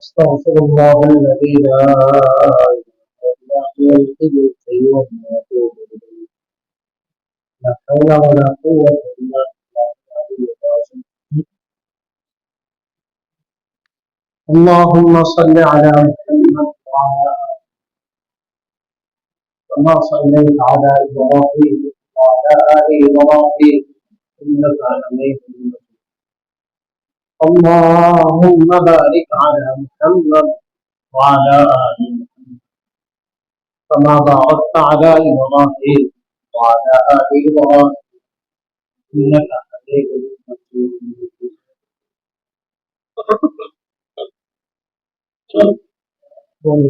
استغفر الله الذي لا اله الا هو الحي القيوم واتوب اليه. لا حول ولا قوه الا بالله العلي العظيم. اللهم صل على محمد وعلى كما صليت على ابراهيم وعلى ال ابراهيم انك حميد مجيد. اللهم بارك على محمد وعلى ال محمد كما باركت على ابراهيم وعلى ال ابراهيم انك حميد مجيد. Buon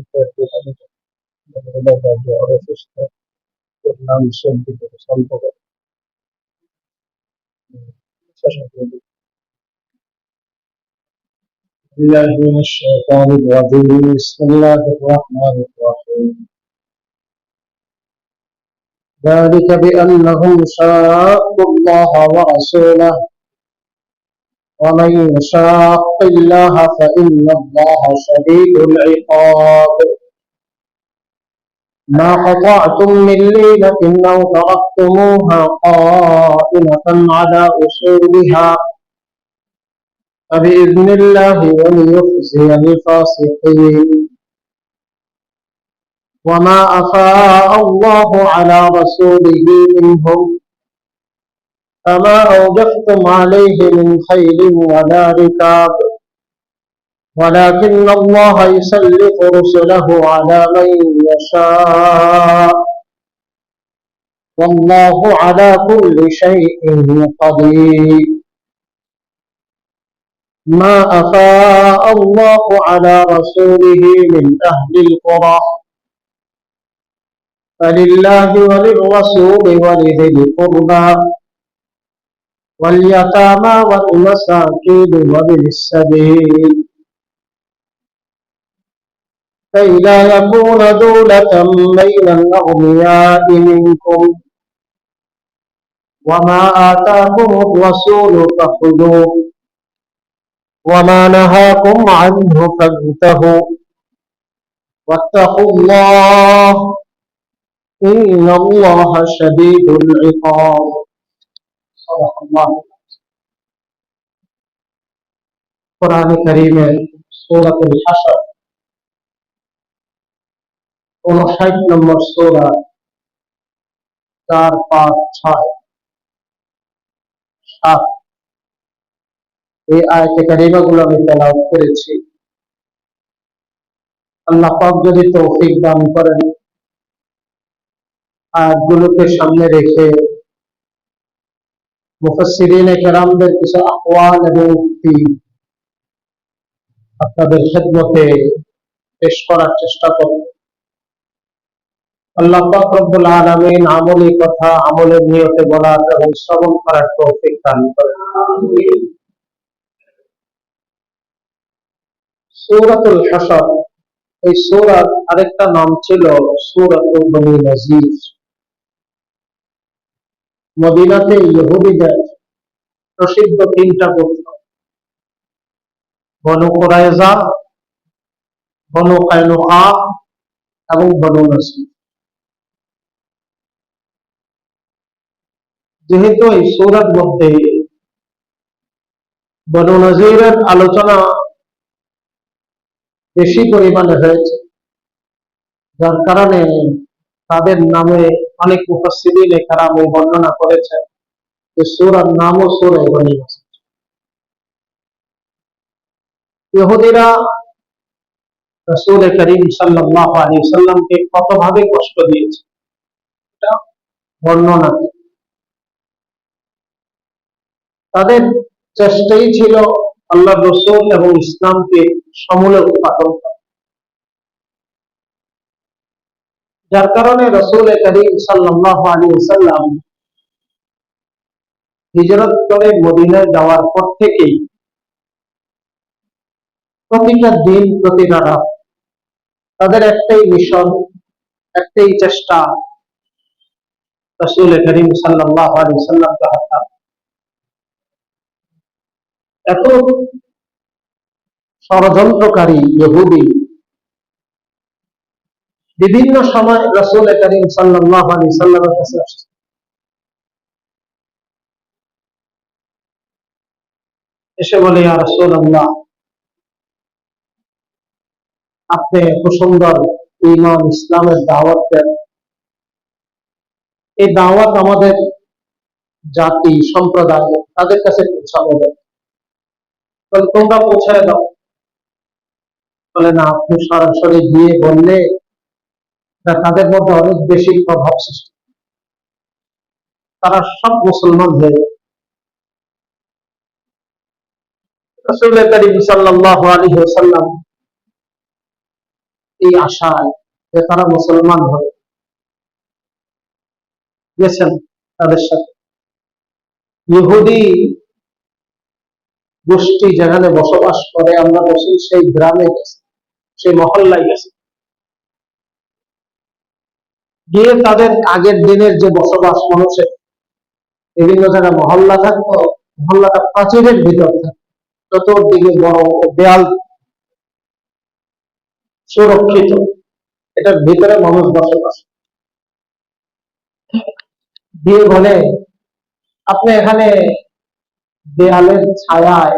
tornando subito salvo بالله من الشيطان الرجيم بسم الله الرحمن الرحيم ذلك بأنهم شاقوا الله ورسوله ومن يشاق الله فإن الله شديد العقاب ما قطعتم من لينة أو تركتموها قائمة على أصولها فبإذن الله وليخزي الفاسقين وما أفاء الله على رسوله منهم فما أوجفتم عليه من خيل ولا ركاب ولكن الله يسلط رسله على من يشاء والله على كل شيء قدير ما أفاء الله على رسوله من أهل القرى فلله وللرسول ولذي القربى واليتامى والمساكين وابن السبيل كي لا يكون دولة بين الأغنياء منكم وما آتاكم الرسول فخذوه وما نهاكم عنه فانتهوا واتقوا الله إن الله شديد العقاب صدق الله قرآن كريم سورة الحشر 59 নম্বর সূরা 4 5 6 7 এই আয়াতে কারিমা গুলো আমি তেলাওয়াত করেছি। আল্লাহ পাক যদি তৌফিক দান করেন আয়াতগুলোকে সামনে রেখে মুফাসসিরিনে কেরামদের কিছু আকওয়াল এবং উক্তি আপনাদের খেদমতে পেশ করার চেষ্টা করব। আল্লাহ পাক রব্বুল আলামিন আমলি কথা আমলের নিয়তে বলার এবং শ্রবণ করার তৌফিক দান করেন। আমিন। সূরাতুল হাশর এই সূরার আরেকটা নাম ছিল সূরাতুল বনী নযীর। মদিনাতে ইহুদীদের প্রসিদ্ধ তিনটা গোত্র বনু কুরাইজা, বনু কায়নুকা এবং বনু নযীর। যেহেতু এই সূরার মধ্যে বনু নযীরের আলোচনা বেশি পরিমাণে হয়েছে, যার কারণে তাদের নামে অনেক মুফাসসিরিন কেরাম বর্ণনা করেছেন যে সূরার নামও সূরা বনী নযীর। ইহুদিরা রাসূল করিম সাল্লাল্লাহু আলাইহি সাল্লামকে কতভাবে কষ্ট দিয়েছে এটা বর্ণনা। তাদের চেষ্টাই ছিল আল্লাহ রাসূল এবং ইসলামকে সমূলে উৎপাদন করা, যার কারণে রাসূল করিম সাল্লাল্লাহু আলাইহি ওয়াসাল্লাম হিজরত করে মদিনায় যাওয়ার পর থেকেই প্রতিটা দিন প্রতিটা রাত তাদের একটাই মিশন, একটাই চেষ্টা, রাসূল করিম সাল্লাল্লাহু আলাইহি ওয়াসাল্লামকে হত্যা। এখন ষড়যন্ত্রকারী ইহুদি বিভিন্ন সময় রাসূল করিম সাল্লাল্লাহু আলাইহি সাল্লামের কাছে আসছে, এসে বলে, ইয়া রাসূলুল্লাহ, আপনি এত সুন্দর ঈমান ইসলামের দাওয়াত দেন, এই দাওয়াত আমাদের জাতি সম্প্রদায় তাদের কাছে পৌঁছানো দেয়, বলে তোমরা পৌঁছায় দাও। বলে না, আপনি সরাসরি গিয়ে বললে তাদের মধ্যে অনেক বেশি প্রভাব সৃষ্টি, তারা সব মুসলমান হয়ে যায়। রাসূল করিম সাল্লাল্লাহু আলাইহি ওয়াসাল্লাম এই আশায় যে তারা মুসলমান হবে গেছেন তাদের সাথে। ইহুদি গোষ্ঠী যেখানে বসবাস করে, আমরা বসি সেই গ্রামে গেছে, সেই মহল্লায় গেছে, গিয়ে তাদের আগের দিনের যে বসবাস মানুষের বিভিন্ন জায়গায় মহল্লা থাকতো, মহল্লাটা প্রাচীরের ভিতর থাকতো, চতুর্দিকে বড় দেয়াল সুরক্ষিত, এটার ভিতরে মানুষ বসবাস। দিয়ে বলে, আপনি এখানে দেয়ালের ছায়ায়,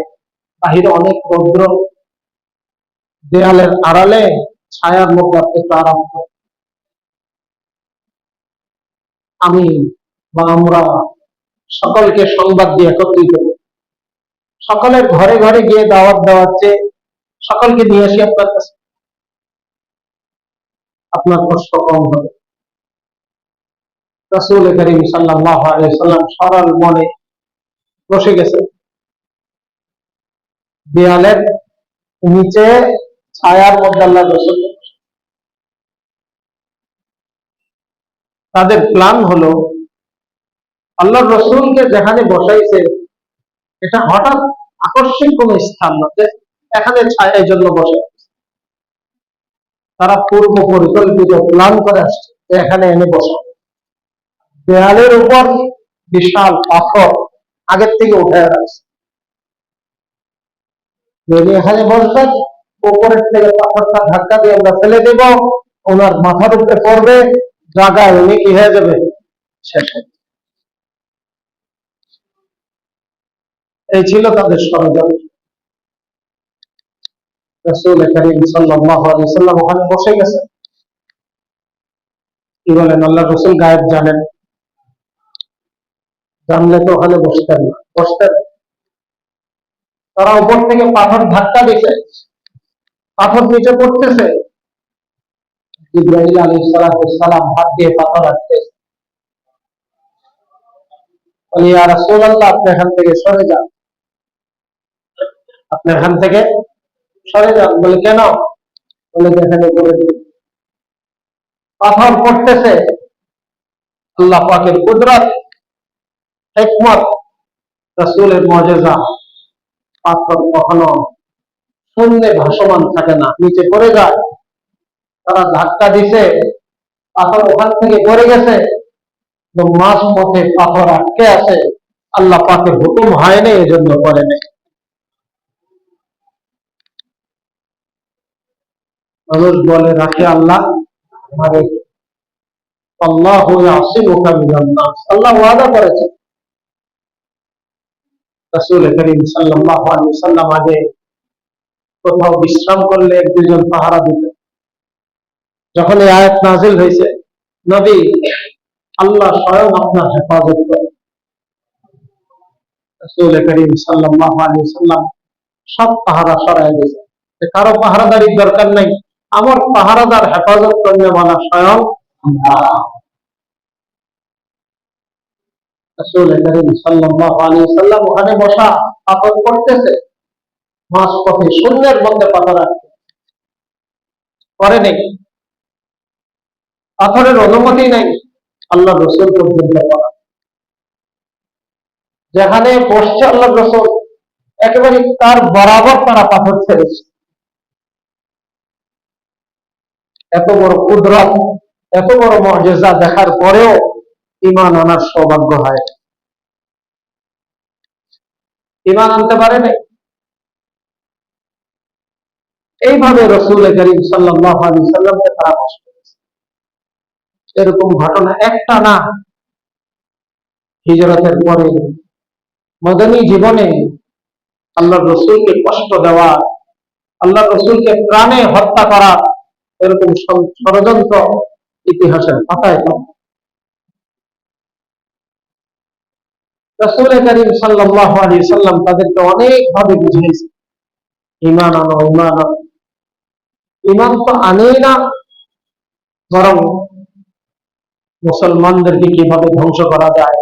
বাহিরে অনেক রৌদ্র, দেয়ালের আড়ালে ছায়ার মধ্যে আপনি একটু আরাম করেন। আমি বা আমরা সকলকে সংবাদ দিয়ে একত্রিত করি, সকলের ঘরে ঘরে গিয়ে দাওয়াত দেওয়ার চেয়ে সকলকে নিয়ে আসি আপনার কাছে, আপনার কষ্ট কম হবে। রাসূল করিম সাল্লাল্লাহু আলাইহি ওয়াসাল্লাম সরল মনে বসে গেছে দেয়ালের নিচে ছায়ার মধ্যে। আল্লাহ রাসূল, তাদের প্ল্যান হলো আল্লাহ রসুলকে যেখানে বসাইছে এটা হঠাৎ আকস্মিক কোন স্থান না, যে এখানে ছায়ার জন্য বসে। তারা পূর্ব পরিকল্পিত প্ল্যান করে আসছে যে এখানে এনে বসা। দেয়ালের উপর বিশাল পাথর আগের থেকে উঠে রাখছে, যদি এখানে বসবেন, উপরের থেকে পাথরটা ধাক্কা দিয়ে আমরা ফেলে দেব, ওনার মাথার উপরে পড়বে, জায়গায় উনি কি হয়ে যাবে, শেষ। এই ছিল তাদের ষড়যন্ত্র। রাসূল করিম সাল্লাল্লাহু আলাইহি ওয়াসাল্লাম ওখানে বসে গেছে। কি বলেন, আল্লাহ রাসূল গায়েব জানেন, জানলে তো ওখানে বসতেন না, বসতেন। তারা উপর থেকে পাথর ধাক্কা দিছে, পাথর নিচে পড়তেছে, জিবরাইল আলাইহিস সালাম হাত দিয়ে পাথর আটকে, বলে, ইয়া রাসূলুল্লাহ, আপনি এখান থেকে সরে যান, আপনি এখান থেকে সরে যান। বলে কেন? বলে এখানে পড়ে পাথর পড়তেছে, আল্লাহ পাকের কুদরত, হিকমত, রাসূলের মুজিজা। পাথর কখনো শূন্যে ভাসমান থাকে না, নিচে পড়ে যায়। তারা ধাক্কা দিছে, পাথর ওখান থেকে পড়ে গেছে, মাঝ পথে পাথর আটকে আছে, আল্লাহ পাকের হুকুম হয়নি, এই জন্য করে নেই। মানুষ বলে রাখে আল্লাহ আমারে, আল্লাহু ইয়াসিমুকা মিনান নাস, আল্লাহ ওয়াদা করেছে। রাসূল করিম সাল্লাল্লাহু আলাইহি ওয়াসাল্লাম আগে কোথাও বিশ্রাম করলে এক দুজন পাহারা দিতেন। যখন এই আয়াত নাযিল হয়েছে, নবী, আল্লাহ স্বয়ং আপনার হেফাজত করে। রাসূল করিম সাল্লাল্লাহু আলাইহি ওয়াসাল্লাম সব পাহারা সরায় দিয়েছে, কারো পাহারাদারির দরকার নাই, আমার পাহারাদার হেফাজত করবে বলা স্বয়ং আল্লাহ। রাসূল করিম সাল্লাল্লাহু আলাইহি ওয়াসাল্লাম ওখানে বসা, পাথর পড়তেছে, মাঝ পথে শূন্যের মধ্যে পাথর আছে, করে নেই, পাথরের অনুমতি নাই আল্লাহ রসুল পর্যন্ত করা। যেখানে বসছে আল্লাহ রসুল, একেবারে তার বরাবর তারা পাথর ছেড়েছে। এত বড় কুদরত, এত বড় মুজিজা দেখার পরেও ঈমান আনার সৌভাগ্য হয়, ঈমান আনতে পারে নাই। এইভাবে রাসূল করিম সাল্লাল্লাহু আলাইহি সাল্লামকে তারা কষ্ট করেছে। এরকম ঘটনা একটা না, হিজরতের পরে মদনী জীবনে আল্লাহর রাসূলকে কষ্ট দেওয়া, আল্লাহর রাসূলকে প্রাণে হত্যা করা, এরকম ষড়যন্ত্র ইতিহাসের পাতায় পাওয়া। রাসূল করিম সাল্লাল্লাহু আলাইহি সাল্লাম তাদেরকে অনেক ভাবে বুঝিয়েছেন, ঈমান আনো, ঈমান আনো। ঈমান তো আনেই না, বরং মুসলমানদেরকে কিভাবে ধ্বংস করা যায়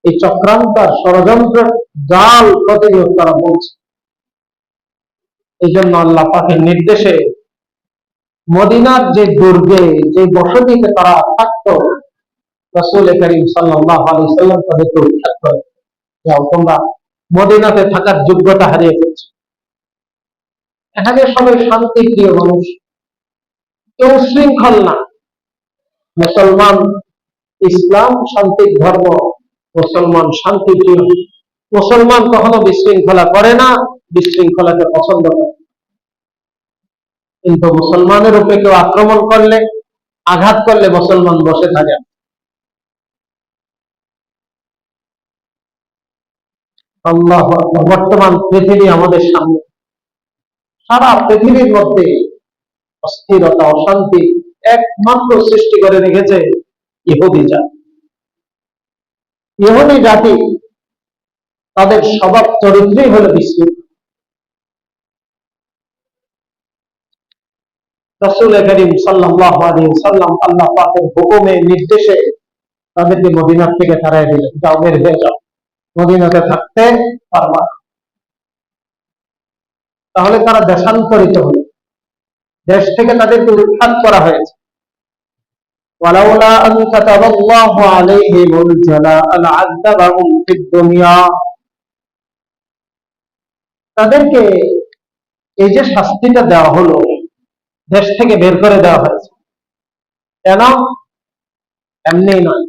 এই চক্রান্ত ষড়যন্ত্রের জাল প্রতিরোধ তারা বলছে। এই জন্য আল্লাহ পাকের নির্দেশে মদিনার যে দুর্গে, যে বসতিতে তারা থাকতো, রাসূল করিম সাল্লাল্লাহু আলাইহি সাল্লাম তাদেরকে উৎখাত করে, যাও তোমরা মদিনাতে থাকার যোগ্যতা হারিয়ে ফেলছো। এখানে সবাই শান্তি প্রিয় মানুষ, কেউ শৃঙ্খল না। মুসলমান, ইসলাম শান্তির ধর্ম, মুসলমান শান্তি প্রিয়। মুসলমান কখনো বিশৃঙ্খলা করে না, বিশৃঙ্খলাকে পছন্দ করে। কিন্তু মুসলমানের উপরে কেউ আক্রমণ করলে, আঘাত করলে মুসলমান বসে থাকে। আল্লাহু আকবার। বর্তমান পৃথিবী আমাদের সামনে, সারা পৃথিবীর মধ্যে অস্থিরতা, অশান্তি একমাত্র সৃষ্টি করে রেখেছে ইহুদি জাতি। ইহুদি জাতি, তাদের স্বভাব চরিত্রই হলো বিশৃঙ্খলা। রাসূল করিম সাল্লাল্লাহু আলাইহি সাল্লাম আল্লাহ পাকের হুকুমে, নির্দেশে তাদেরকে মদিনা থেকে তাড়ায় দিলেন, যাও বের হয়ে যাও, মদিনাতে থাকতে পারবা। তাহলে তারা দেশান্তরিত হলো, দেশ থেকে তাদেরকে উৎখাত করা হয়েছে। ওয়ালাউলা আন কাতাবাল্লাহু আলাইহিমুল জালাআ লা'আযাবাহুম ফিদ দুনিয়া। তাদেরকে এই যে শাস্তিটা দেওয়া হলো, দেশ থেকে বের করে দেওয়া হয়েছে, কেন? এমনি নয়,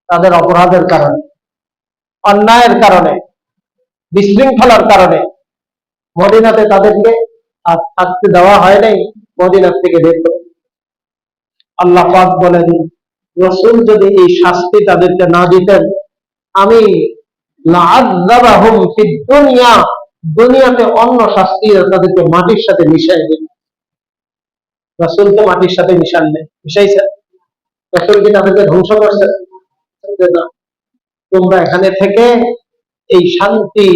তাদের অপরাধের কারণে, অন্যায়ের কারণে, বিশৃঙ্খলার কারণে মদিনাতে তাদেরকে আর থাকতে দেওয়া হয় নাই, মদিনার থেকে বের করে। আল্লাহ পাক বলেন, রাসূল যদি এই শাস্তি তাদেরকে না দিতেন, আমি লা'আযাবাহুম ফিদ দুনিয়া, দুনিয়াতে অন্য শাস্তি তাদেরকে মাটির সাথে মিশিয়ে দিত। রাসূল তো মাটির সাথে মিশাইছে। রাসূল কি তাদেরকে ধ্বংস করছে? না। তোমরা এখানে থেকে এই শান্তি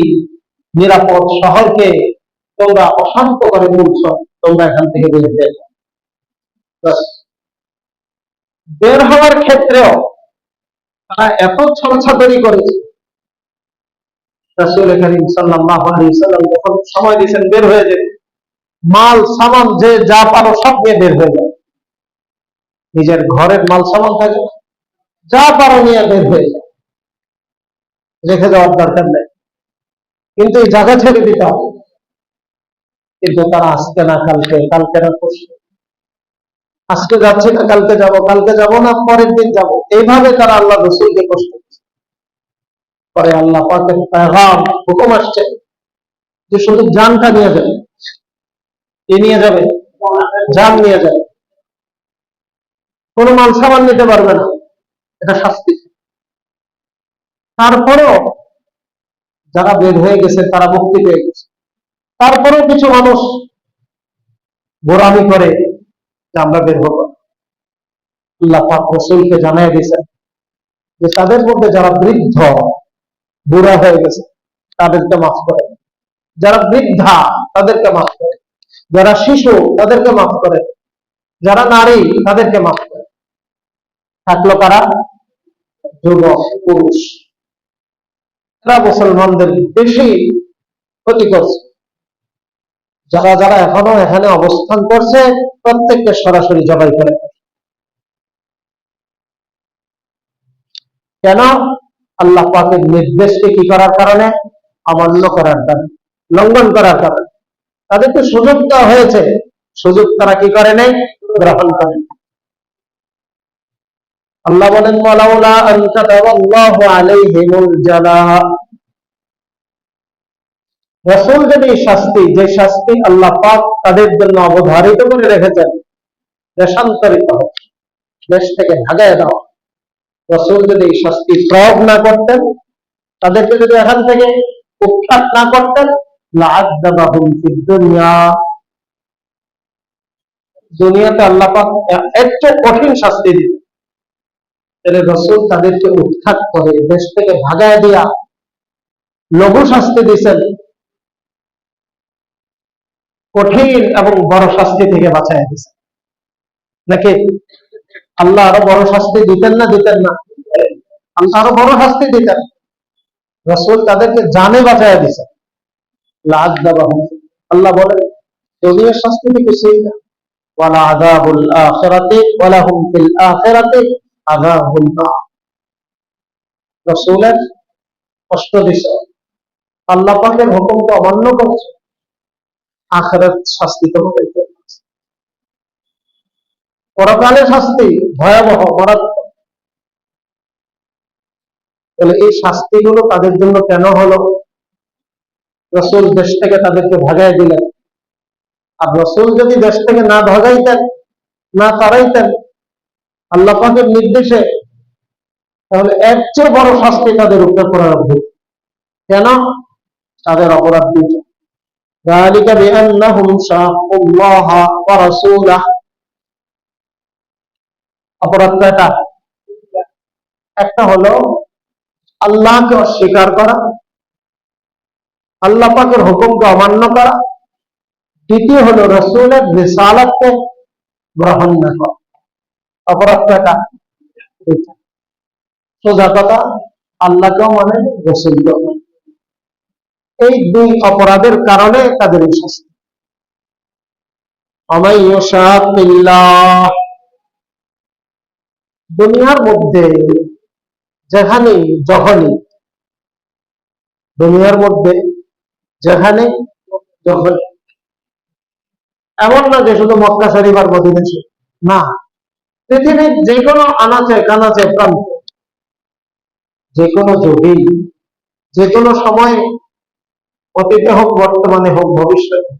নিরাপদ শহরকে তোমরা অশান্ত করে তুলছ, তোমরা এখান থেকে বের হয়ে যাও। বের হওয়ার ক্ষেত্রেও তারা এত ছলছাতুরি করেছে, রাসূল করিম সাল্লাল্লাহু আলাইহি সাল্লাম যখন সময় দিয়েছেন বের হয়ে যেতে, মাল সামান যে যা পারো সব নিয়ে বের হয়ে যাও। নিজের ঘরের মাল সামান থাকে, যা পারো নিয়ে বের হয়ে যাও, রেখে যাওয়ার দরকার নেই, কিন্তু এই জায়গা ছেড়ে দিতে হবে। কিন্তু তারা আজকে না কালকে, কালকে না পরশু, আজকে যাচ্ছি না কালকে যাব, কালকে যাব না পরের দিন যাব, এইভাবে তারা আল্লাহ রাসূলকে কষ্ট দিচ্ছে। পরে আল্লাহ পাকের পেগাম, হুকুম আসছে যে শুধু জানটা নিয়ে যাবে। এ নিয়ে যাবে, জান নিয়ে যাবে, কোনো মাল সামান নিতে পারবে না, এটা শাস্তি। তারপরেও যারা বের হয়ে গেছে তারা মুক্তি পেয়ে গেছে। তারপরেও কিছু মানুষ গোরামি করে যে আমরা বের হব। আল্লাহ পাক রাসূলকে জানায় দিয়েছেন যে তাদের মধ্যে যারা বৃদ্ধ, বুড়া হয়ে গেছে, তাদেরকে মাফ করে, যারা বৃদ্ধা তাদেরকে মাফ করে, যারা শিশু তাদেরকে মাফ করে, যারা নারী তাদেরকে মাফ করে। থাকলো কারা? যুবক, পুরুষ। এরা মুসলমানদের বেশি ক্ষতি করছে। যারা যারা এখনো এখানে অবস্থান করছে, প্রত্যেককে সরাসরি জবাই করে। কেন? আল্লাহ পাকের নির্দেশকে কি করার কারণে? অমান্য করার কারণে, লঙ্ঘন করার কারণে। তাদেরকে সুযোগ দেওয়া হয়েছে, সুযোগ তারা কি করে নাই? গ্রহণ করে। আল্লাহ বলেন, ওয়ালাউলা আন কাতাবাল্লাহু আলাইহিমুল জালাআ, রাসূল যদি শাস্তি, যে শাস্তি আল্লাহ পাক তাদের জন্য অবধারিত করে রেখেছেন, দেশান্তরিত হওয়া, দেশ থেকে ভাগায় দেওয়া, রাসূল যদি এই শাস্তি প্রয়োগ না করতেন, তাদেরকে যদি এখান থেকে উৎখাত না করতেন, লাআযাবাহুম ফিদ দুনিয়া, দুনিয়াতে আল্লাহ পাক এর চেয়ে কঠিন শাস্তি দিতেন। তাহলে রাসূল তাদেরকে উৎখাত করে দেশ থেকে ভাগায় দিয়া লঘু শাস্তি দিয়েছেন, কঠিন এবং বড় শাস্তি থেকে বাঁচায় দিয়েছেন। নাকি আল্লাহ আরো বড় শাস্তি দিতেন না? দিতেন না? আল্লাহ আরো বড় শাস্তি দিতেন, রাসূল তাদেরকে জানে বাঁচায় দিয়েছেন। লাআযাবাহুম, আল্লাহ বলেন দুনিয়ার শাস্তি তো কিছুই না, ওয়ালা আযাবুল আখিরাতি ওয়ালাহুম ফিল আখিরাতি আযাবুন নার। রাসূলের কষ্ট দিছে, আল্লাহ পাকের হুকুমকে অমান্য করছে, আখিরাত শাস্তি তো হবে। পরকালে শাস্তি ভয়াবহ, মারাত্মক। তাহলে এই শাস্তিগুলো তাদের জন্য কেন হলো? রাসূল দেশ থেকে তাদেরকে ভাগাই দিলেন। আর রাসূল যদি দেশ থেকে না ভাগাইতেন, না তাড়াইতেন আল্লাহ পাকের নির্দেশে, তাহলে এর চেয়ে বড় শাস্তি তাদের উপরে প্রারব্ধ। কেন? তাদের অপরাধ দুটো। যালিকা বিআন্নাহুম শাক্কুল্লাহ ওয়া রাসূলাহ। অপরাধ কয়টা? একটা হলো আল্লাহকে অস্বীকার করা, আল্লাহ পাকের হুকুমকে অমান্য করা। দ্বিতীয় হলো রাসূলের রিসালাতকে গ্রহণ না করা। অপরাধ কয়টা? সোজা কথা, আল্লাহকেও মানে, রাসূলকেও মানে। এই দুই অপরাধের কারণে তাদের এই শাস্তি। ওয়ামান ইউশাকিল্লাহ, দুনিয়ার মধ্যে যেখানে যখনই, দুনিয়ার মধ্যে যেখানে যখনই, এমন না যে শুধু মক্কা শরীফ আর মদিনা শরীফ, না, পৃথিবীর যে কোনো আনাচে কানাচে প্রান্তে, যে কোনো যুগে, যে কোনো সময়ে, অতীতে হোক, বর্তমানে হোক, ভবিষ্যতে,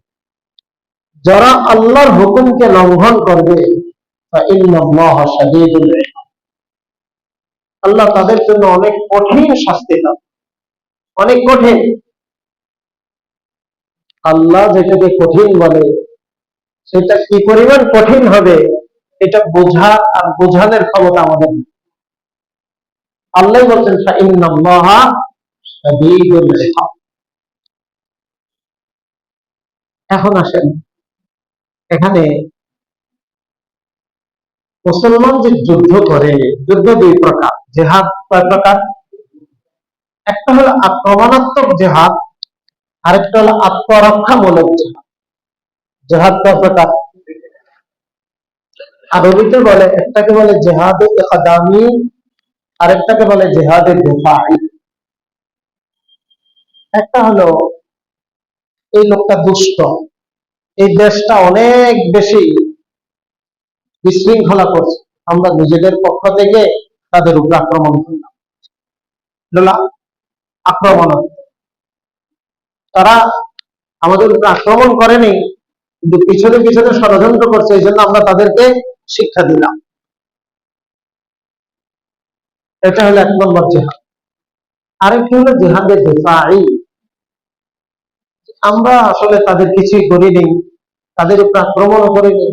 যারা আল্লাহর হুকুমকে লঙ্ঘন করবে, ফাইন্নাল্লাহা শাদীদুল ইকাব, আল্লাহ তাদের জন্য অনেক কঠিন শাস্তি দেন, অনেক কঠিন। আল্লাহ যেটাকে কঠিন বলে, সেটা কি পরিমাণ কঠিন হবে এটা বোঝা আর বোঝানোর ক্ষমতা আমাদের নেই। আল্লাহ বলছেন ফাইন্নাল্লাহা শাদীদুল ইকাব। এখন আসেন, এখানে মুসলমান যে যুদ্ধ করে, যুদ্ধ দুই প্রকার, জিহাদ কয় প্রকার? একটা হলো আক্রমণাত্মক জিহাদ, আরেকটা হলো আত্মরক্ষামূলক জিহাদ। জিহাদ কয় প্রকার? আরবিতে বলে, একটাকে বলে জিহাদে ইকদামি, আরেকটাকে বলে জিহাদে দিফাই। একটা হলো এই লোকটা দুষ্ট, এই দেশটা অনেক বেশি বিশৃঙ্খলা করছে, আমরা নিজেদের পক্ষ থেকে তাদের উপর আক্রমণ করলাম, আক্রমণ। তারা আমাদের উপর আক্রমণ করেনি, কিন্তু পিছনে পিছনে ষড়যন্ত্র করছে, এই জন্য আমরা তাদেরকে শিক্ষা দিলাম। এটা হলো এক নম্বর জেহাদ। আরেকটি হলো জেহাদে দিফাই, আমরা আসলে তাদের কিছুই করিনি, তাদের উপর আক্রমণ করিনি,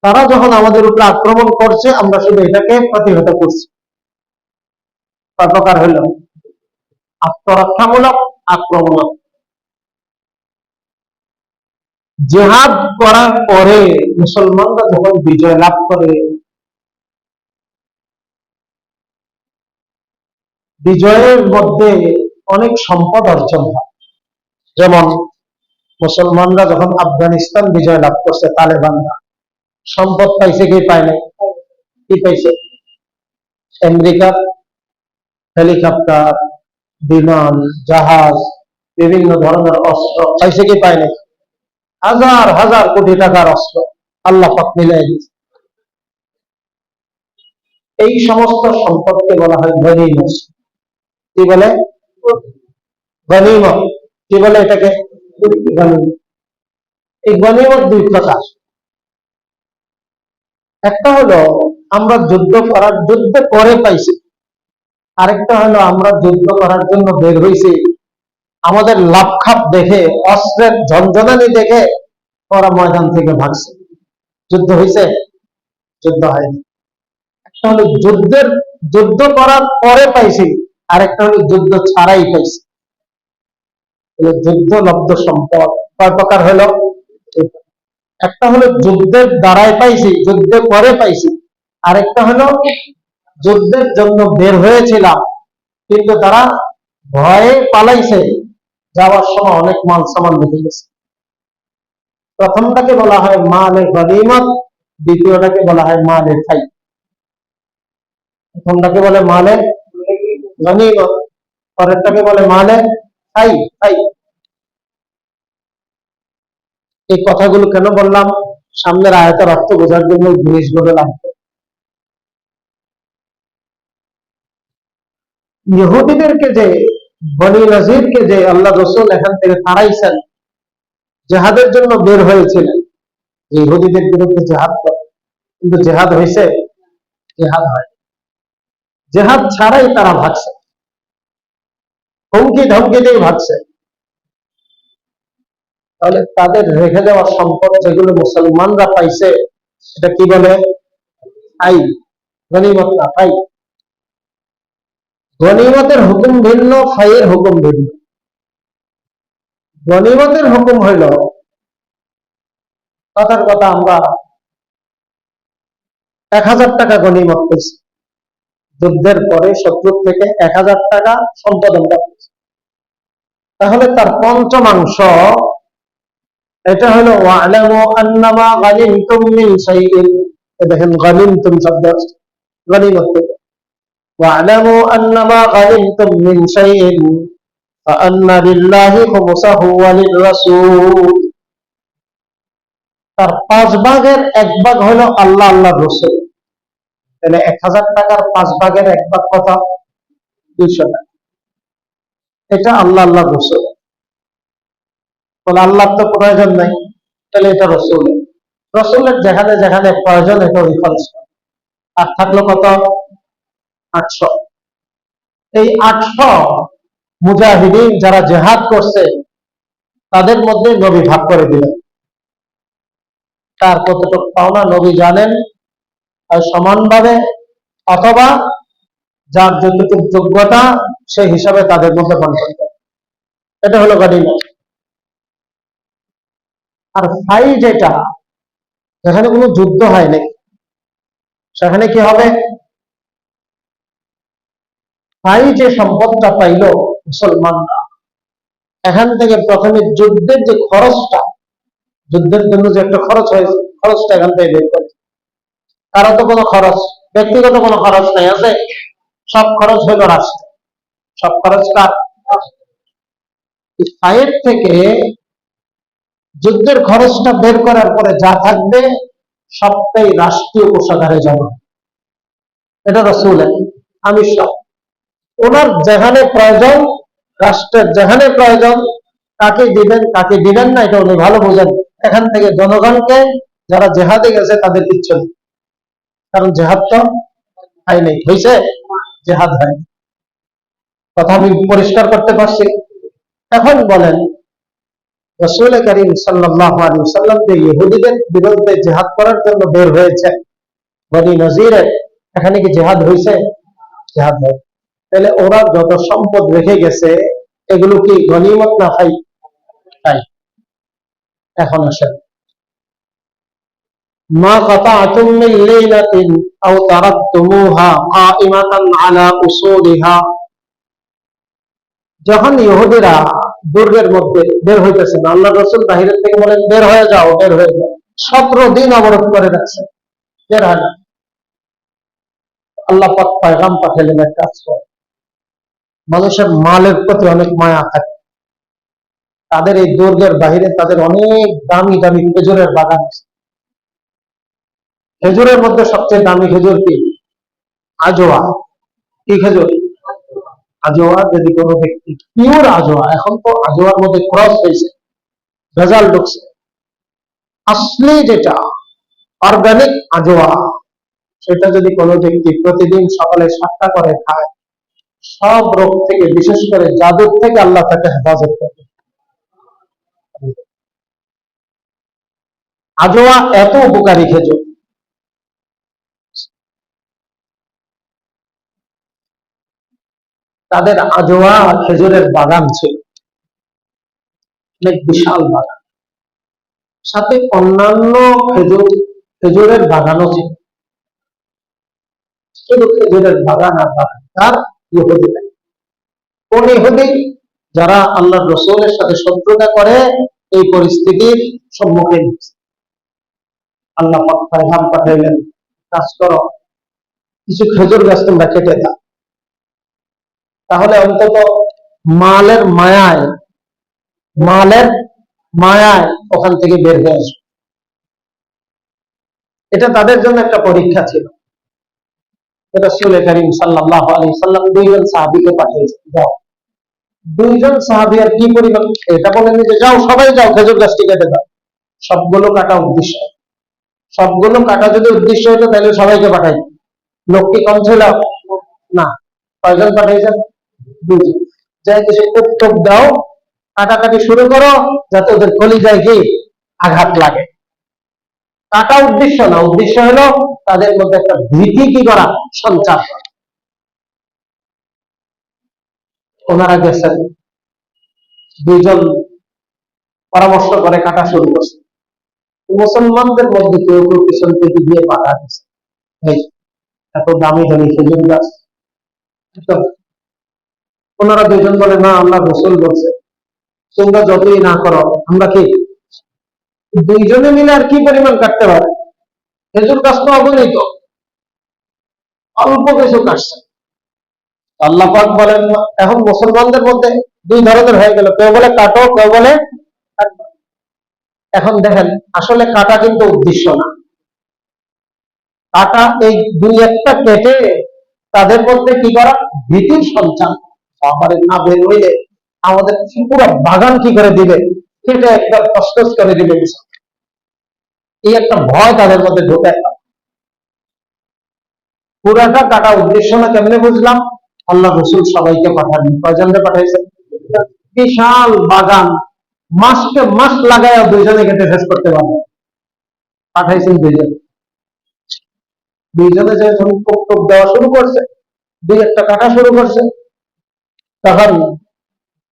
তারা যখন আমাদের উপর আক্রমণ করছে আমরা শুধু এটাকে প্রতিহত করছি। কয় প্রকার হলো? আত্মরক্ষামূলক, আক্রমণাত্মক। জিহাদ করার পরে মুসলমানরা যখন বিজয় লাভ করে, বিজয়ের মধ্যে অনেক সম্পদ অর্জন হয়। যেমন মুসলমানরা যখন আফগানিস্তান বিজয় লাভ করছে, তালেবানরা সম্পদ পাইছে কি পায় নাই? কি পাইছে? আমেরিকার হেলিকপ্টার, বিমান, জাহাজ, বিভিন্ন ধরনের অস্ত্র পাইছে কি পায় নাই? হাজার হাজার কোটি টাকার অস্ত্র আল্লাহ পাক মিলাই দিয়েছে। এই সমস্ত সম্পদকে বলা হয় গনিমত। কি বলে? গনিমত। কি বলে এটাকে? এই গনিমত দুই প্রকার। একটা হলো আমরা যুদ্ধ করে পাইছি, আরেকটা হলো আমরা যুদ্ধ করার জন্য বের হয়েছি, আমাদের লাভখাপ দেখে, অস্ত্রের ঝনঝনানি দেখে ওরা ময়দান থেকে ভাগছে। যুদ্ধ হয়েছে? যুদ্ধ হয়নি। একটা হলো যুদ্ধ করার পরে পাইছি, আরেকটা হলো যুদ্ধ ছাড়াই পাইছি। যুদ্ধ লব্ধ সম্পদ কয় প্রকার হলো? একটা হলো যুদ্ধের দ্বারাই পাইছি, যুদ্ধ করে পাইছি। আরেকটা হলো যুদ্ধের জন্য বের হয়েছিলাম, কিন্তু তারা ভয়ে পালাইছে, যাওয়ার সময় অনেক মাল সামান রেখে গেছে। প্রথমটাকে বলা হয় মালে গনিমত, দ্বিতীয়টাকে বলা হয় মালে ফাই। প্রথমটাকে বলে মালে গনিমত, পরেরটাকে বলে মালে ফাই। ফাই এই কথাগুলো কেন বললাম? সামনের আয়াতের অর্থ বোঝার জন্য জিনিসগুলো লাগবে। ইহুদিদেরকে যে, বনি নজিরকে যে আল্লাহ রসুল এখান থেকে তাড়াইছেন, জেহাদের জন্য বের হয়েছিলেন, ইহুদিদের বিরুদ্ধে জেহাদ করে, কিন্তু জেহাদ হয়েছে? জেহাদ হয়। জেহাদ ছাড়াই তারা ভাগছে, হুমকি ধমকি দিয়ে ভাগছে। তাহলে তাদের রেখে দেওয়া সম্পদ যেগুলো মুসলমানরা পাইছে, এটা কি বলে? আই, গনিমত না, ফাই। গনিমতের হুকুম ভিন্ন, ফাইয়ের হুকুম ভিন্ন। গনিমতের হুকুম হইল, কথার কথা আমরা 1000 টাকা গনিমত পেয়েছি, যুদ্ধের পরে শত্রুর থেকে 1000 টাকা সম্পদ আমরা পেয়েছি, তাহলে তার পঞ্চমাংশ, এটা হলো ওয়ালামু আন্নামা গানিমতুম মিন শাইইন। দেখেন গানিমতুম শব্দ গনিমত থেকে, ওয়ালামু আন্নামা গানিমতুম মিন শাইইন ফাআন্না লিল্লাহি খুমুসাহু ওয়া লিররাসূল। তার 5 ভাগের 1 ভাগ হলো আল্লাহ আল্লাহর রাসূল। তাহলে 1000 টাকার 5 ভাগের 1 ভাগ কত? 200 টাকা। এটা আল্লাহ আল্লাহর রাসূল। বলে আল্লাহর তো প্রয়োজন নাই, তাহলে এটা রসুল। রসুলের যেখানে যেখানে প্রয়োজন, এটা ওই খরচ। আর থাকলো কত? 800। এই 800 মুজাহিদিন যারা জেহাদ করছে, তাদের মধ্যে নবী ভাগ করে দিলেন। তার কতটুকু পাওনা নবী জানেন, আর সমানভাবে, অথবা যার যতটুকু যোগ্যতা সেই হিসাবে তাদের মধ্যে বন্টন করে। এটা হলো গনিমত। আর ফাই যেটা, যেখানে কোনো যুদ্ধ হয়নি, সেখানে কি হবে? ফাই যে সম্পদটা পাইল মুসলমানরা, এখান থেকে প্রথমে যুদ্ধের যে খরচটা, যুদ্ধের জন্য যে একটা খরচ হয়েছে, খরচটা এখান থেকে বের করে। কারো তো কোনো খরচ, ব্যক্তিগত কোনো খরচ নাই, আছে? সব খরচ হইল রাষ্ট্র। সব খরচ কার? ফাইয়ের থেকে যুদ্ধের খরচটা বের করার পরে যা থাকবে সবটাই রাষ্ট্রীয় কোষাগারে যাবে। এটা রসুলের আমিষ। ওনার যেখানে প্রয়োজন, রাষ্ট্রের যেখানে প্রয়োজন, কাকে দিবেন কাকে দিবেন না, এটা উনি ভালো বোঝেন। এখান থেকে জনগণকে, যারা জেহাদে গেছে তাদের কিচ্ছু নেই, কারণ জেহাদ তো হয় নাই, হয়েছে? জেহাদ হয়। কথা আমি পরিষ্কার করতে পারছি? এখন বলেন, রাসূল করিম সাল্লাল্লাহু আলাইহি ওয়াসাল্লাম যে ইহুদিদের বিরুদ্ধে জিহাদ করার জন্য বের হয়েছে বনি নজিরে, এখানে কি জিহাদ হয়েছে? জিহাদ হয়। তাহলে ওরা যত সম্পদ রেখে গেছে, এগুলো কি গনিমত না ফাই? ফাই। এখন আসেন, মা কাতাতুম মিন লাইলাতিন আও তারাকতুমুহা কাইমাতান আলা উসুলিহা। যখন ইহুদিরা দুর্গের মধ্যে বের হইতেছে, আল্লাহ রাসূল বাহিরের থেকে বলেন বের হয়ে যাও, বের হয়ে যাও। 17 দিন অবরোধ করে রাখছে, বের হয় না। আল্লাহ পাক পয়গাম পাঠালেন, এক কাজ করে, মানুষের মালের প্রতি অনেক মায়া থাকে, তাদের এই দুর্গের বাহিরে তাদের অনেক দামি দামি খেজুরের বাগান আছে। খেজুরের মধ্যে সবচেয়ে দামি খেজুর কি? আজোয়া। কি খেজুর? আজোয়া। যদি কোনো ব্যক্তি পিওর আজোয়া, এখন তো আজোয়ার মধ্যে ক্রস হয়েছে, ভেজাল ঢুকছে। আসলি যেটা অর্গানিক আজোয়া, সেটা যদি কোনো ব্যক্তি প্রতিদিন সকালে 7টা করে খায়, সব রোগ থেকে, বিশেষ করে জাদুর থেকে আল্লাহ তাকে হেফাজত করবে। আজোয়া এত উপকারী খেজুর। তাদের আজোয়া খেজুরের বাগান ছিল, অনেক বিশাল বাগান, সাথে অন্যান্য খেজুরের বাগানও ছিল। শুধু খেজুরের বাগান আর বাগান। তার ইহুদি নাই। কোন ইহুদি? যারা আল্লাহ রসুলের সাথে শত্রুতা করে এই পরিস্থিতির সম্মুখীন। আল্লাহ পাক পয়গাম পাঠাইলেন, কাজ করো, কিছু খেজুর গাছ তোমরা কেটে দাও, তাহলে অন্তত মালের মায়ায় মালের মায়ায় ওখান থেকে বের হয়ে আসবে। এটা তাদের জন্য একটা পরীক্ষা ছিল। রাসূল করিম সাল্লাল্লাহু আলাইহি সাল্লাম 2 জন সাহাবীকে পাঠিয়েছেন, যাও। 2 জন সাহাবী আর কি পরিমাণ, এটা বলেন যে যাও সবাই যাও খেজুর গাছটি কেটে দাও। সবগুলো কাটা উদ্দেশ্য, সবগুলো কাটা যদি উদ্দেশ্য হতো তাহলে সবাইকে পাঠাই। লোক কি কম ছিল? না। কয়জন পাঠাইছেন? 2 জন। যাই কিছু উত্তর দাও, কাটাকাটি শুরু করো, যাতে ওদের কলিজায় কি আঘাত লাগে। কাটা উদ্দেশ্য না, উদ্দেশ্য হলো তাদের মধ্যে একটা ভীতি কি করা, সঞ্চার করা। ওনারা গেছেন, 2 জন পরামর্শ করে কাটা শুরু করছে। মুসলমানদের মধ্যে কেউ কেউ পিছন থেকে দিয়ে বাধা দিচ্ছে, এই এত দামি দামি খেজুর গাছ। ওনারা 2 জন বলে, না, আল্লাহ রসুল বলছে তোমরা যতই না করো, আমরা কি 2 জনে মিলে আর কি পরিমাণ কাটতে পারে? খেজুর গাছ তো অগণিত, অল্প কিছু কাটছে। আল্লাহ পাক বলেন, এখন মুসলমানদের মধ্যে 2 ধরনের হয়ে গেল, কেউ বলে কাটো, কেউ বলে কাটবে। এখন দেখেন, আসলে কাটা কিন্তু উদ্দেশ্য না। কাটা এই 2-1টা কেটে তাদের মধ্যে কি করা, ভীতির সঞ্চার। আমাদের না বের হইলে আমাদের পুরো বাগান কি করে দিবে, কেটে একবার তসতস করে দিবে, এই একটা ভয় তাদের মধ্যে ঢুকে। পুরাটা কাটা উদ্দেশ্য না, কেমনে বুঝলাম? আল্লাহ রসুল সবাইকে পাঠাননি, কয়জনকে পাঠাইছেন? বিশাল বাগান, মাসকে মাস লাগায় 2 জনে কেটে শেষ করতে পারবে, পাঠাইছেন 2 জন। 2 জনে যে যখন টোপ দেওয়া শুরু করছে, 2-1টা কাটা শুরু করছে, তখন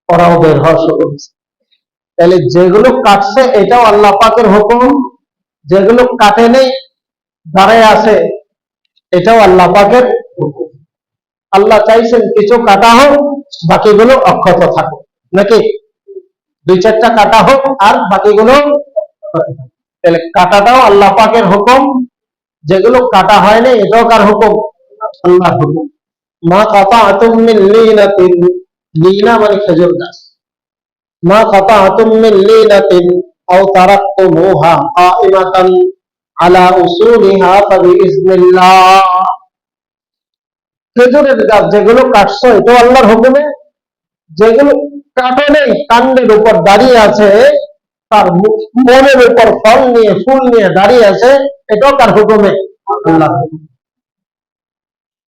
ওরাও বের হওয়া শুরু করছে। তাহলে যেগুলো কাটছে এটাও আল্লাহ পাকের হুকুম, যেগুলো কাটে নেই, দাঁড়ায় আছে, এটাও আল্লাহ পাকের হুকুম। আল্লাহ চাইছেন কিছু কাটা হোক, বাকিগুলো অক্ষত থাকুক, নাকি 2-4টা কাটা হোক আর বাকিগুলো। তাহলে কাটাটাও আল্লাহ পাকের হুকুম, যেগুলো কাটা হয় না এটাও কার হুকুম? আল্লাহর হুকুম। মা কাতাতুম মিন লিনাতিন, লিনা মানে খেজুর গাছ। মা কাতাতুম মিন লিনাতিন আও তারাকতুমুহা কাইমাতান আলা উসুলিহা ফাবিইজনিল্লাহ। খেজুরের গাছ যেগুলো কাটছো এটাও আল্লাহর হুকুমে, যেগুলো কাটে নেই, কাণ্ডের উপর দাঁড়িয়ে আছে, তার মনের উপর ফল নিয়ে ফুল নিয়ে দাঁড়িয়ে আছে, এটাও তার হুকুমে, আল্লাহ।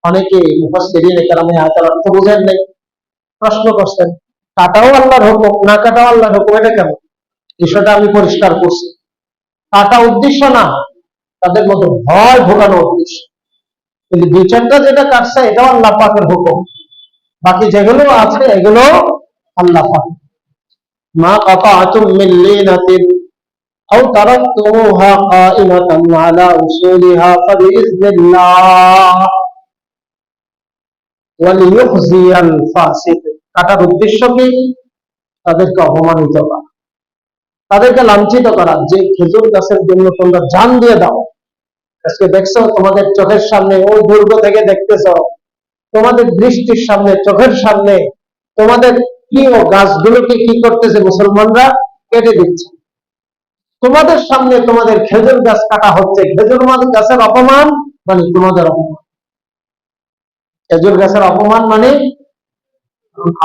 অনেকে মুফাসসিরিনে কেরামে আয়াতের অর্থ বুঝেন নাই, প্রশ্ন করছেন, কাটাও আল্লাহর হুকুম, না কাটাও আল্লাহর হুকুম, এটা কেমন? বিষয়টা আমি পরিষ্কার করছি। কাটা উদ্দেশ্য না, তাদের মধ্যে ভয় ঢোকানো উদ্দেশ্য। কিন্তু 2-4টা যেটা কাটছে এটাও আল্লাহ পাকের হুকুম, বাকি যেগুলো আছে এগুলো আল্লাহ পাক। মা কাতাতুম মিন লিনাতিন আও তারাকতুমুহা কাইমাতান আলা উসুলিহা ফাবিইজনিল্লাহ ওয়া লিইখজিয়াল ফাসিক। কাটার উদ্দেশ্য কি? তাদেরকে অপমানিত করা, তাদেরকে লাঞ্ছিত করা। যে খেজুর গাছের জন্য তোমরা জান দিয়ে দাও, আজকে দেখছো তোমাদের চোখের সামনে, ওই দুর্গ থেকে দেখতেছো, তোমাদের দৃষ্টির সামনে, চোখের সামনে তোমাদের কি ও গাছগুলোকে কি করতেছে মুসলমানরা, কেটে দিচ্ছে। তোমাদের সামনে তোমাদের খেজুর গাছ কাটা হচ্ছে, খেজুর গাছের অপমান মানে তোমাদের অপমান। খেজুর গাছের অপমান মানে,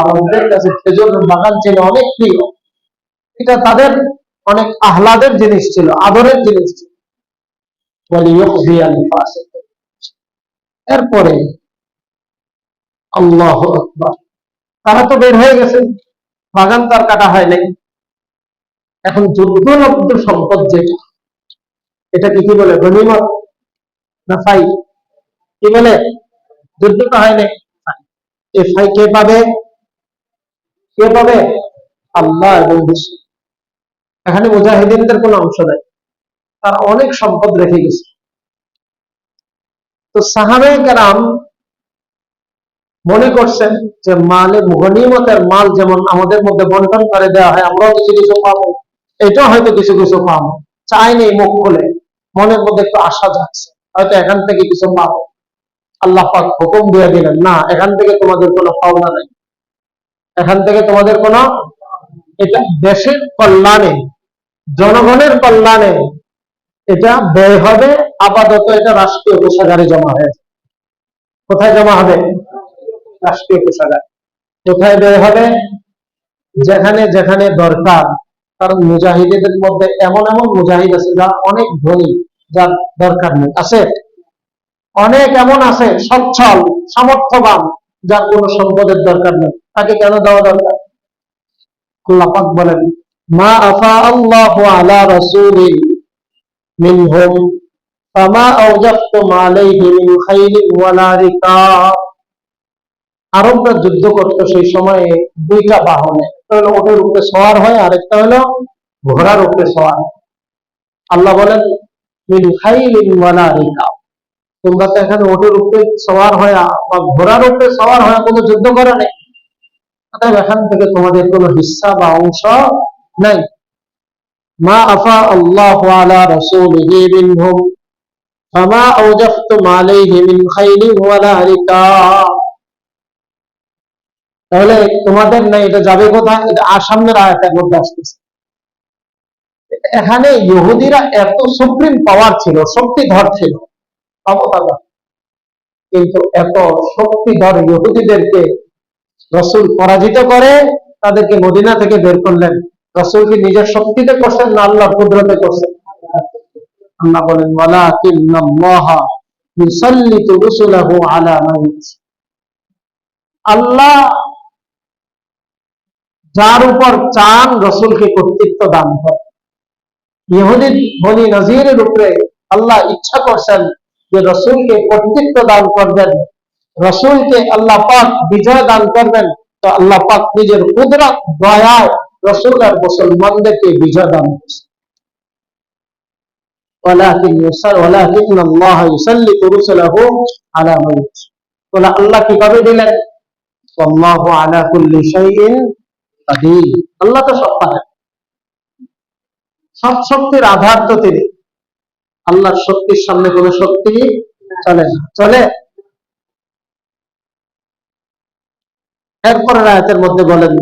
আমাদের কাছে খেজুর বাগান ছিল অনেক প্রিয়, এটা তাদের অনেক আহ্লাদের জিনিস ছিল, আদরের জিনিস ছিল। এরপরে আল্লাহু আকবার, তারা তো বের হয়ে গেছে, বাগান তার কাটা হয় নাই। এখন যুদ্ধলব্ধ সম্পদ যেটা, এটাকে কি বলে? গনিমত না ফাই? কি বলে? যুদ্ধ তো হয় নাই, এই ফাই কে পাবে? কে পাবে? আল্লাহ এবং রাসূল। এখানে মুজাহিদিনদের কোনো অংশ নাই, তারা অনেক সম্পদ রেখে গেছে। তো সাহাবায়ে কেরাম মনে করছেন যে মালে গনিমতের মাল যেমন আমাদের মধ্যে বন্টন করে দেওয়া হয়, আমরাও কিছু কিছু পাবো, এটাও হয়তো কিছু কিছু পাবো। চাইনি মুখ খুলে, মনের মধ্যে একটু আশা যাচ্ছে, হয়তো এখান থেকে কিছু পাবো। আল্লাহ পাক হুকুম দিয়ে দিলেন, না, এখান থেকে তোমাদের কোনো পাওনা নেই, এখান থেকে তোমাদের কোনো, এটা দেশের কল্যাণে, জনগণের কল্যাণে এটা ব্যয় হবে। আপাতত এটা রাষ্ট্রীয় কোষাগারে জমা হয়েছে। কোথায় জমা হবে? রাষ্ট্রীয় কোষাগার। কোথায় ব্যয় হবে? যেখানে যেখানে দরকার। কারণ মুজাহিদদের মধ্যে এমন এমন মুজাহিদ আছে যা অনেক ধনী, যার দরকার নেই, আছে অনেক এমন আছে সচ্ছল সামর্থ্যবান, যার কোনো সম্পদের দরকার নেই, তাকে কেন দেওয়া দরকার? আল্লাহ পাক বলেন, মা আফা আল্লাহু আলা রাসূলি মিনহুম ফামা আওজাফতুম আলাইহি মিন খাইলিন ওয়ালা রিকাব। আরবরা যুদ্ধ করতো সেই সময়ে দুইটা বাহনে, একটা হলো ওটের উপরে সওয়ার হয়, আর একটা হলো ঘোড়ার উপরে সওয়ার। আল্লাহ বলেন মিন খাইলিন ওয়ালা রিকাব, তোমরা তো এখানে ওটের উপরে সওয়ার হয় বা ঘোড়ার উপরে সওয়ার হয় কোনো যুদ্ধ করে নেই, অতএব এখান থেকে তোমাদের কোনো হিস্সা বা অংশ নাই। মা আফা আল্লাহু আলা রাসূলিহি মিনহুম ফামা আওজাফতুম আলাইহি মিন খাইলিন ওয়ালা রিকাব। তাহলে তোমাদের নাই, এটা যাবে কোথায়? এটা সামনের আয়াতের মধ্যে আসতেছে। এখানে ইহুদিরা এত সুপ্রিম পাওয়ার ছিল, শক্তিধর ছিল, কিন্তু এত শক্তিধর ইহুদিদেরকে রাসূল পরাজিত করে তাদেরকে মদিনা থেকে বের করলেন। রাসূল কি নিজের শক্তিতে করছেন না আল্লাহর কুদরতে করছেন? আল্লাহ বলেন, ওয়ালাকিন্নাল্লাহা ইউসাল্লিতু রুসুলাহু আলা মান ইয়াশা। আল্লাহ যার উপর চান রাসূলকে কর্তৃত্ব দান করেন। ইহুদি বনি নজিরের উপরে আল্লাহ ইচ্ছা করছেন যে রাসূলকে কর্তৃত্ব দান করবেন, রাসূলকে আল্লাহ পাক বিজয় দান করবেন। তো আল্লাহ পাক নিজের কুদরত দয়ায় রাসূল আর মুসলমানদেরকে বিজয় দান করছেন। ওয়ালাকিন্নাল্লাহা ইউসাল্লিতু রুসুলাহু আলা মান ইয়াশা। বলে আল্লাহ কিভাবে দিলেন? আল্লাহু আলা কুল্লি শাইইন কাদির। আল্লাহ তো সব পারেন, সব শক্তির আধার তো তিনি। আল্লাহর শক্তির সামনে কোনো শক্তি চলে না, চলে? এরপরের আয়াতের মধ্যে বলেন,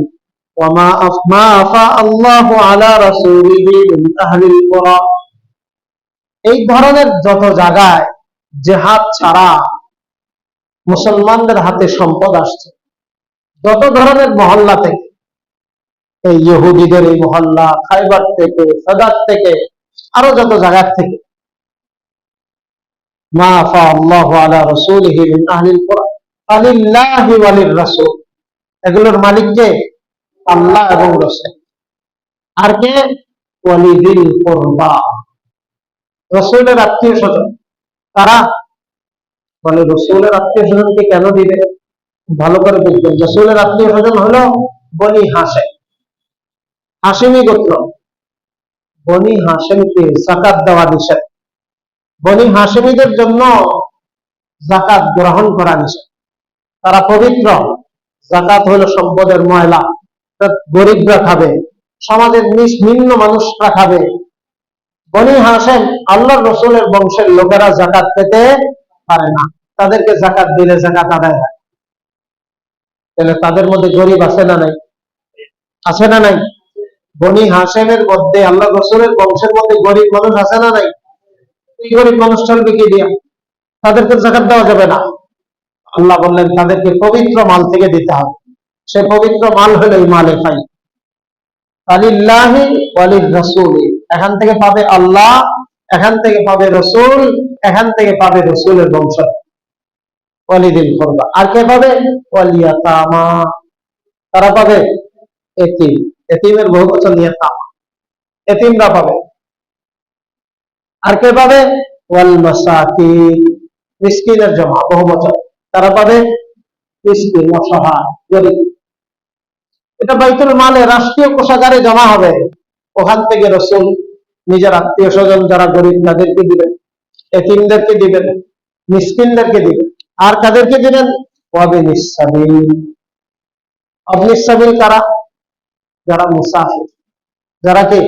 ওয়ামা মা আফা আল্লাহু আলা রাসূলিহি মিন আহলিল কুরা। এই ধরনের যত জায়গায় জিহাদ ছাড়া মুসলমানদের হাতে সম্পদ আসছে, যত ধরনের মহল্লা থেকে, এই ইহুদিদের এই মহল্লা, খাইবার থেকে, সাদাত থেকে, আরো যত জায়গার থেকে, মা আফা আল্লাহু আলা রাসূলিহি মিন আহলিল কুরা ফালিল্লাহি ওয়ালির রাসূল। এগুলোর মালিক কে? আল্লাহ এবং রাসূল। আর কে? ওয়ালিদিল কুরবা, রাসূলের আত্মীয় স্বজন। তারা বলে রাসূলের আত্মীয় স্বজনকে কেন দিবে? ভালো করে বুঝবেন, রাসূলের আত্মীয় স্বজন হলো বনি হাশিম, হাশিমি গোত্র। বনি হাশিমকে যাকাত দেওয়া নিষেধ, বনি হাশিমিদের জন্য যাকাত গ্রহণ করা নিষেধ। তারা পবিত্র, যাকাত হলো সম্পদের ময়লা, গরিবরা খাবে, সমাজের নিম্ন মানুষরা খাবে। বনি হাশিম আল্লাহর রাসূলের বংশের লোকেরা যাকাত পেতে পারে না, তাদেরকে যাকাত দিলে যাকাত আদায় হয়। তাহলে তাদের মধ্যে গরিব আছে না নাই? আছে না নাই? বনি হাশিমের মধ্যে, আল্লাহর রাসূলের বংশের মধ্যে গরিব মানুষ আছে না নাই? এই গরিব মানুষ চলবে কি দিয়া? তাদেরকে যাকাত দেওয়া যাবে না। আল্লাহ বললেন তাদেরকে পবিত্র মাল থেকে দিতে হবে। সে পবিত্র মাল হলো এই মালে ফাই। আলিল্লাহি ওয়ালির রাসূল, এখান থেকে পাবে আল্লাহ, এখান থেকে পাবে রসুল, এখান থেকে পাবে রসুলের বংশ। ওয়ালিদিল কুরবা, আর কে পাবে? ওয়ালিয়াতামা, তারা পাবে এতিম। এতিমের বহু বচন ইয়াতামা, এতিমরা পাবে। আর কে পাবে? ওয়াল মাসাকিন, মিসকিনের জমা বহু বচন, তারা পাবে মিসকিন, অসহায়, গরিব। এটা বাইতুল মালে, রাষ্ট্রীয় কোষাগারে জমা হবে। ওখান থেকে রসুল নিজের আত্মীয় স্বজন যারা গরিব তাদেরকে দিবেন, এতিমদেরকে দিবেন, মিসকিনদেরকে দিবেন। আর কাদেরকে দিবেন? ওয়াবিনিস সাবিল। আবনিস সাবিল কারা? যারা মুসাফির, যারা কি?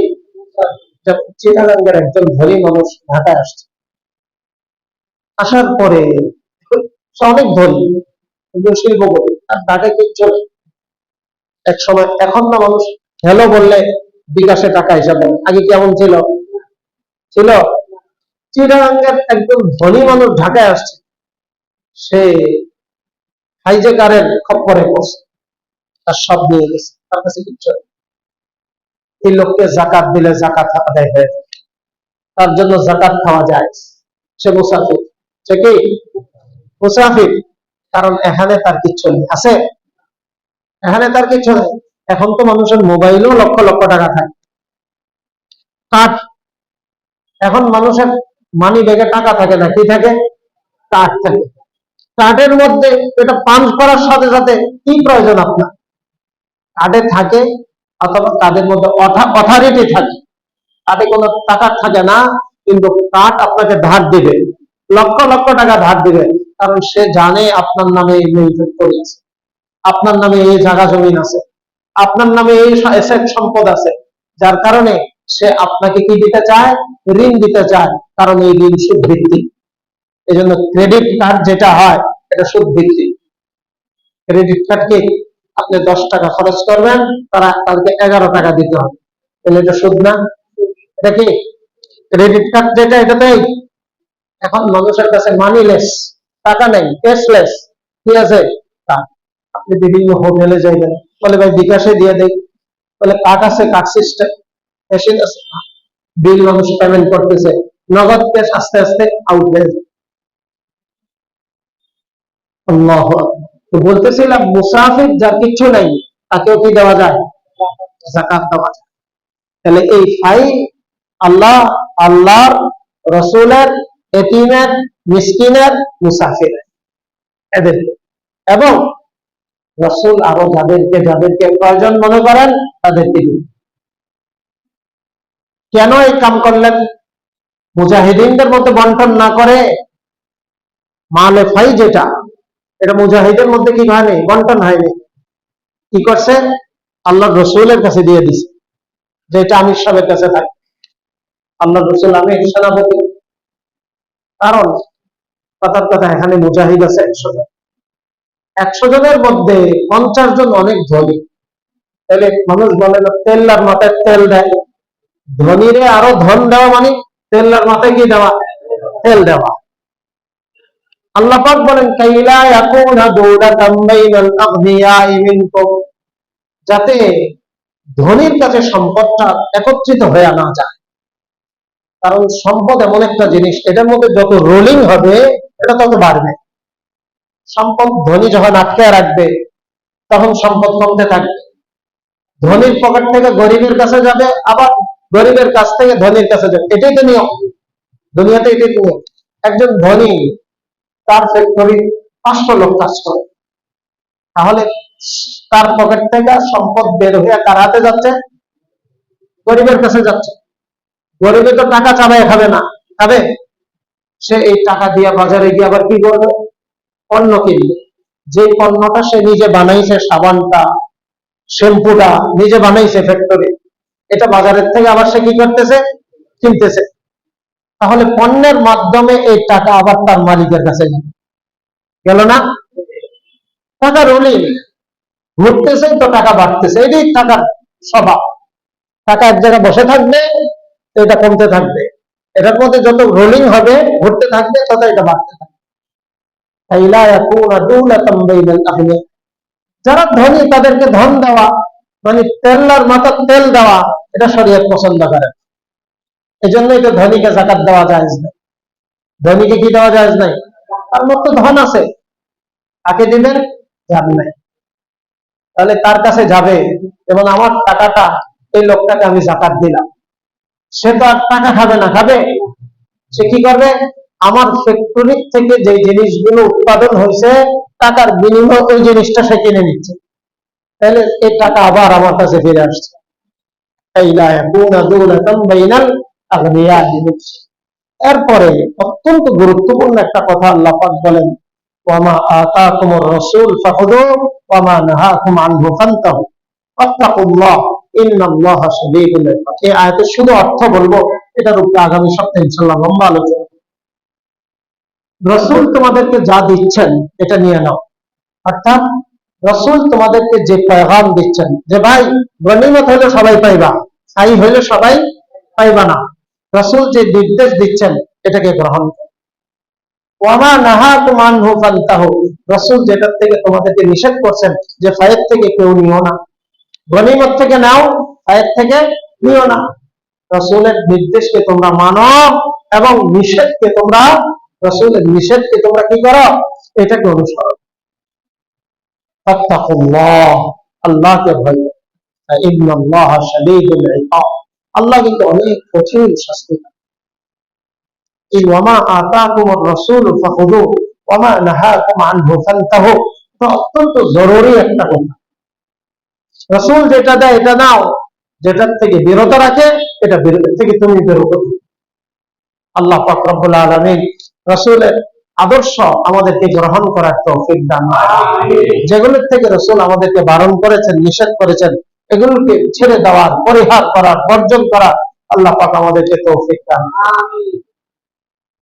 চিটাগাঙ্গের একজন ধনী মানুষ ঢাকায় আসছে, আসার পরে সে অনেক ধনী, কিন্তু শিল্পপতি, আর ঢাকায় কি চলে এক সময়। এখন না মানুষ হ্যালো বললে বিকাশে টাকা হিসাবে, আগে কেমন ছিল? ছিল। চিটাগাঙ্গের একজন ধনী মানুষ ঢাকায় আসছে, সে হাইজেকারের খপ্পরে পড়ছে, তার সব নিয়ে গেছে, তার কাছে কিচ্ছু নেই। এই লোককে জাকাত দিলে জাকাত আদায় হয়ে যায়, তার জন্য জাকাত খাওয়া যায়। সে মুসাফির, সে কি মুসাফির, কারণ এখানে তার কিচ্ছু নেই। আছে? এখানে তার কিচ্ছু নেই। এখন তো মানুষের মোবাইলেও লক্ষ লক্ষ টাকা থাকে, কার্ড। এখন মানুষের মানি ব্যাগে টাকা থাকে না, কি থাকে? কার্ড থাকে। কার্ডের মধ্যে এটা পাঞ্চ করার সাথে সাথে কি প্রয়োজন আপনার? কার্ডে থাকে, অথবা কার্ডের মধ্যে অথরিটি থাকে, কার্ডে কোনো টাকা থাকে না, কিন্তু কার্ড আপনাকে ধার দিবে, লক্ষ লক্ষ টাকা ধার দিবে, কারণ সে জানে আপনার নামে এই মেইল ফ্যাক্টরি আছে, আপনার নামে এই জায়গা জমিন আছে, আপনার নামে এই এসেট সম্পদ আছে, যার কারণে সে আপনাকে কি দিতে চায়? ঋণ দিতে চায়, কারণ এই ঋণ সুদ ভিত্তিক। এই জন্য ক্রেডিট কার্ড যেটা হয় এটা সুদ ভিত্তিক। ক্রেডিট কার্ড কি? আপনি 10 টাকা খরচ করবেন, তারা তাদেরকে 11 টাকা দিতে হবে, তাহলে এটা সুদ না? এটা কি ক্রেডিট কার্ড যেটা, এটাতেই। এখন মানুষের কাছে মানিলেস, টাকা নেই, ক্যাশলেস, কি আছে? আপনি বিভিন্ন হোটেলে যাইবেন, বলে ভাই বিকাশে দিয়ে দেয়, বলে কার্ড আছে, কার্ড সিস্টেম, মেশিন আছে, বিল মানুষ পেমেন্ট করতেছে, নগদ ক্যাশ আস্তে আস্তে আউট হয়ে যায়। আল্লাহু আকবার। তো বলতেছিলাম, মুসাফির যার কিছু নাই, তাকেও কি দেওয়া যায়? যাকাত দেওয়া যায়। তাহলে এই ফাই আল্লাহ, আল্লাহর রসুলের, এতিমের, মিসকিনের, মুসাফিরের, এদেরকে। এবং রসুল আরো যাদেরকে যাদেরকে প্রয়োজন মনে করেন তাদেরকে দিন। কেন এই কাম করলেন? মুজাহিদিনদের মধ্যে বন্টন না করে, মালে ফাই যেটা, এটা মুজাহিদের মধ্যে কি হয়নি? বন্টন হয়নি। কি করছে? আল্লাহ রসুলের কাছে দিয়ে দিছে, যেটা আমির সাহেবের কাছে থাকে। আল্লাহ রসুল আমি সেনাপতি, কারণ কথার কথা এখানে মুজাহিদ আছে 100 জন, 100 জনের মধ্যে 50 জন অনেক ধনী। তাহলে মানুষ বলে না তেল্লার মাথায় তেল দেয়, ধনীরে আরো ধন দেওয়া মানে তেল্লার মাথায় কি দেওয়া? তেল দেওয়া। আল্লাহ পাক বলেন কাইলা ইয়াকুনা দুলাতাম বাইনাল আগনিয়াই মিনকুম, যাতে ধনীর কাছে সম্পদটা একত্রিত হয়ে না যায়। কারণ সম্পদ এমন একটা জিনিস, এটার মধ্যে যত রোলিং হবে এটা তত বাড়বে। সম্পদ ধনী যখন আটকে রাখবে, তখন সম্পদ কমতে থাকবে। ধনীর পকেট থেকে গরিবের কাছে যাবে, আবার গরিবের কাছ থেকে ধনীর কাছে যাবে, এটাই তো নিয়ম দুনিয়াতে, এটাই নিয়ম। একজন ধনী, তার ফ্যাক্টরি 500 লোক কাজ করে, তাহলে তার পকেট থেকে সম্পদ বের হয়ে কার হাতে যাচ্ছে? গরিবের কাছে যাচ্ছে। গরিবে তো টাকা চাবায় খাবে না, খাবে? সে এই টাকা দিয়ে বাজারে গিয়ে আবার কি করবে? পণ্য কিনবে। যে পণ্যটা সে নিজে বানাইছে, সাবানটা, শ্যাম্পুটা নিজে বানাইছে ফ্যাক্টরি, এটা বাজারের থেকে আবার সে কি করতেছে? কিনতেছে। তাহলে পণ্যের মাধ্যমে এই টাকা আবার তার মালিকের কাছে গেল না? টাকা রোলিং, ঘুরতেছে তো টাকা বাড়তেছে, এটাই টাকার স্বভাব। টাকা এক জায়গায় বসে থাকবে তো এটা কমতে থাকবে, এটার মধ্যে যত রোলিং হবে, ঘুরতে থাকবে, তত এটা বাড়তে থাকবে। যারা ধনী তাদেরকে ধন দেওয়া, মানে তেলার মাথা তেল দেওয়া, এটা শরীয়ত পছন্দ করে। এই জন্য এটা ধনীকে জাকাত দেওয়া যায় না। ধনীকে কি দেওয়া যায় নাই? তার মতো ধন আছে, তাকে দিবেন, যান নাই। তাহলে তার কাছে যাবে এবং আমার টাকাটা এই লোকটাকে আমি জাকাত দিলাম, সে তো আর টাকা খাবে না, খাবে? সে কি করবে? আমার ফ্যাক্টরি থেকে যে জিনিসগুলো উৎপাদন হয়েছে টাকার বিনিময়ে ওই জিনিসটা সে কিনে নিচ্ছে, তাহলে এই টাকা আবার আমার কাছে ফিরে আসছে। এরপরে অত্যন্ত গুরুত্বপূর্ণ একটা কথা আল্লাহ পাক বলেন, ওয়ামা আতাকুমুর রাসূল ফাখুযুহু ওয়ামা নাহাকুম আনহু ফান্তাহু ওয়াত্তাকুল্লাহ ইন্নাল্লাহা শাদীদুল ইকাব। এই আয়াতের শুধু অর্থ বলবো, এটার উপরে আগামী সপ্তাহে ইনশাআল্লাহ লম্বা আলোচনা। রাসূল তোমাদেরকে যা দিচ্ছেন এটা নিয়ে নাও, অর্থাৎ রাসূল তোমাদেরকে যে পেগাম দিচ্ছেন যে ভাই গনিমত হলে সবাই পাইবা, ছাই হলে সবাই পাইবা না, রাসূল যে নির্দেশ দিচ্ছেন এটাকে গ্রহণ করো। ওয়ামা নাহাকুম আনহু ফান্তাহু, রাসূল যেটা থেকে তোমাদেরকে নিষেধ করছেন যে ফায়েদ থেকে কেউ নিও না, গনিমত থেকে নাও, ফায়েদ থেকে নিও না। রাসূলের নির্দেশকে তোমরা মানো এবং নিষেধকে তোমরা, রাসূলের নিষেধকে তোমরা কি করো? এটাকে অনুসরণ। ফাত্তাকুল্লাহ, আল্লাহকে ভয় করো। ইন্নাল্লাহা শাদীদুল ইকাব, আল্লাহ কিন্তু অনেক কঠিন শাস্তি। এই ওয়ামা আতাকুমুর রাসূলু ফাখুযুহু ওয়ামা নাহাকুম আনহু ফান্তাহু, এটা অত্যন্ত জরুরি একটা কথা। রাসূল যেটা দেয় এটা নাও, যেটার থেকে বিরত রাখে এটা বিরত থেকে তুমি বিরত থাকো। আল্লাহ পাক রব্বুল আলামিন রাসূলের আদর্শ আমাদেরকে গ্রহণ করার তৌফিক দান করুন। যেগুলোর থেকে রাসূল আমাদেরকে বারণ করেছেন, নিষেধ করেছেন, এগুলোকে ছেড়ে দেওয়ার, পরিহার করার, বর্জন করার আল্লাহ পাক আমাদেরকে তৌফিক দান করুন।